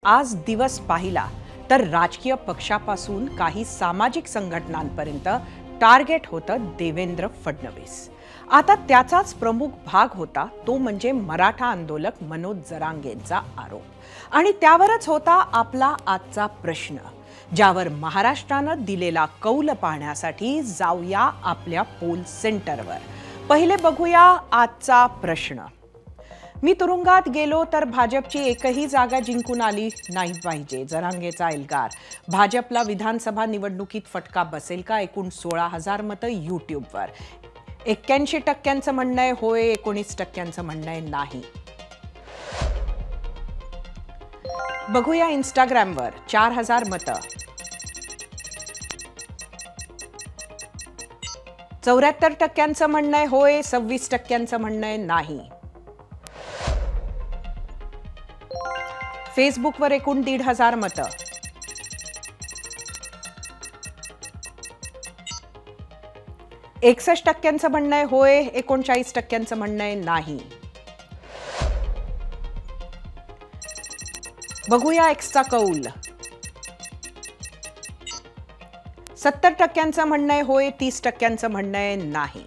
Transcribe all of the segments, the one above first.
आज दिवस पाहिला तर राजकीय पक्षापासून काही सामाजिक संघटनांपर्यंत टार्गेट होतं देवेंद्र फडणवीस। आता त्याचाच प्रमुख भाग होता तो म्हणजे मराठा आंदोलक मनोज जरांगेंचा आरोप। आणि त्यावरच होता आपला आजचा प्रश्न, ज्यावर महाराष्ट्रानं दिलेला कौल पाहण्यासाठी जाऊया आपल्या पोल सेंटरवर। पहिले बघूया आजचा प्रश्न। मी तुरुंगात गेलो तर भाजपची एकही जागा जिंकून आली नाही पाहिजे, जरांगेचा एल्गार। भाजपला विधानसभा निवडणुकीत फटका बसेल का? एकूण 16,000 मतं यूट्यूबवर। 81% म्हणणं आहे होय, 19% म्हणणं आहे नाही। बघूया इंस्टाग्रामवर 4,000 मतं। 74% म्हणणं आहे होय, 26% म्हणणं आहे नाही। फेसबुकवर एकूण 1,500 मतं। 61% म्हणणं आहे होय, 39% म्हणणं आहे नाही। बघूया एक्सचा कौल। 70% म्हणणं आहे होय, 30% म्हणणं आहे नाही।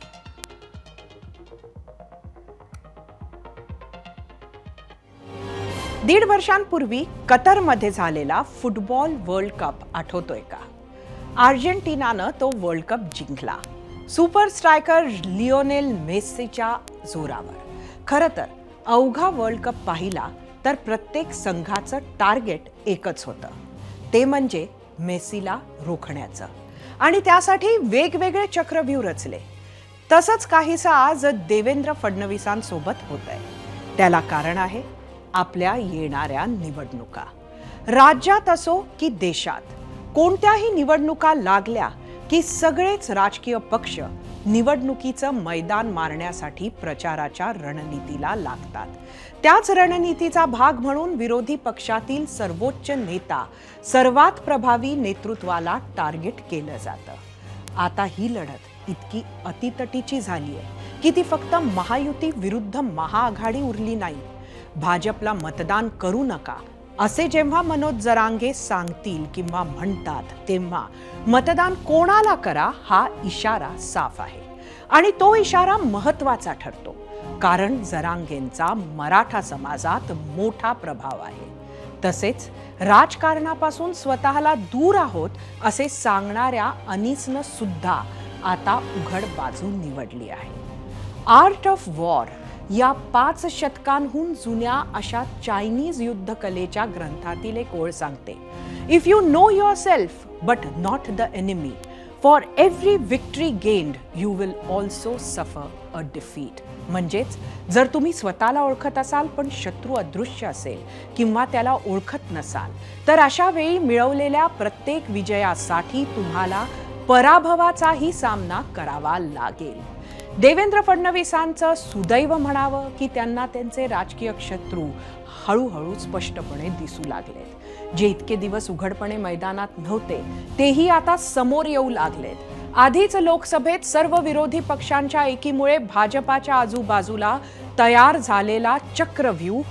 दीड वर्षांपूर्वी कतरमध्ये झालेला फुटबॉल वर्ल्ड कप आठवतोय का? अर्जेंटिनानं तो वर्ल्ड कप जिंकला, सुपर स्ट्रायकर लिओनेल मेसीच्या जोरावर। खरं तर अवघा वर्ल्ड कप पाहिला तर प्रत्येक संघाचं टार्गेट एकच होतं, ते म्हणजे मेसीला रोखण्याचं। आणि त्यासाठी वेगवेगळे चक्रव्यूह रचले। तसंच काहीसं आज देवेंद्र फडणवीसांसोबत होतंय। त्याला कारण आहे आपल्या येणाऱ्या निवडणुका। राज्यात असो की देशात, कोणत्याही निवडणुका लागल्या की सगळेच राजकीय पक्ष निवडणुकीचं मैदान मारण्यासाठी प्रचाराच्या रणनीतीला लागतात। त्याच रणनीतीचा भाग म्हणून विरोधी पक्षातील सर्वोच्च नेता, सर्वात प्रभावी नेतृत्वाला टार्गेट केलं जातं। आता ही लढत इतकी अतितटीची झाली आहे की ती फक्त महायुती विरुद्ध महाआघाडी उरली नाही। भाजपला मतदान करू नका असे जेव्हा मनोज जरांगे सांगतील किंवा म्हणतात, तेव्हा मतदान कोणाला करा हा इशारा साफ आहे। आणि तो इशारा महत्त्वाचा ठरतो, कारण जरांगेंचा मराठा समाजात मोठा प्रभाव आहे। तसेच राजकारणापासून स्वतःला दूर आहोत असे सांगणाऱ्या अनीसनं सुद्धा आता उघड बाजू निवडली आहे। आर्ट ऑफ वॉर या 5 शतकांहून जुन्या अशा चायनीज युद्धकलेच्या ग्रंथातील एक ओळ सांगते, if you know yourself but not the enemy, for every victory gained you will also सफर अ डिफीट। म्हणजेच जर तुम्ही स्वतःला ओळखत असाल पण शत्रू अदृश्य असेल किंवा त्याला ओळखत नसाल, तर अशा वेळी मिळवलेल्या प्रत्येक विजयासाठी तुम्हाला पराभवाचाही सामना करावा लागेल। देवेंद्र फडणवीसांचं सुदैव म्हणावं की त्यांना त्यांचे राजकीय शत्रू हळूहळू स्पष्टपणे दिसू लागलेत। जे इतके दिवस उघडपणे मैदानात नव्हते तेही आता समोर येऊ लागलेत। आधीच लोकसभेत सर्व विरोधी पक्षांच्या एकीमुळे भाजपाच्या आजूबाजूला तयार झालेला चक्रव्यूह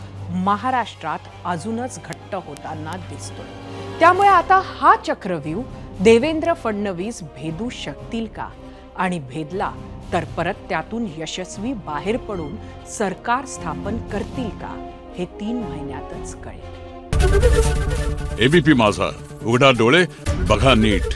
महाराष्ट्रात अजूनच घट्ट होताना दिसतोय। त्यामुळे आता हा चक्रव्यूह देवेंद्र फडणवीस भेदू शकतील का? आणि भेदला तर परत त्यातून यशस्वी बाहेर पडून सरकार स्थापन करतील का? हे 3 महिन्यातच कळेल। एबीपी माझा, उघडा डोळे बघा नीट।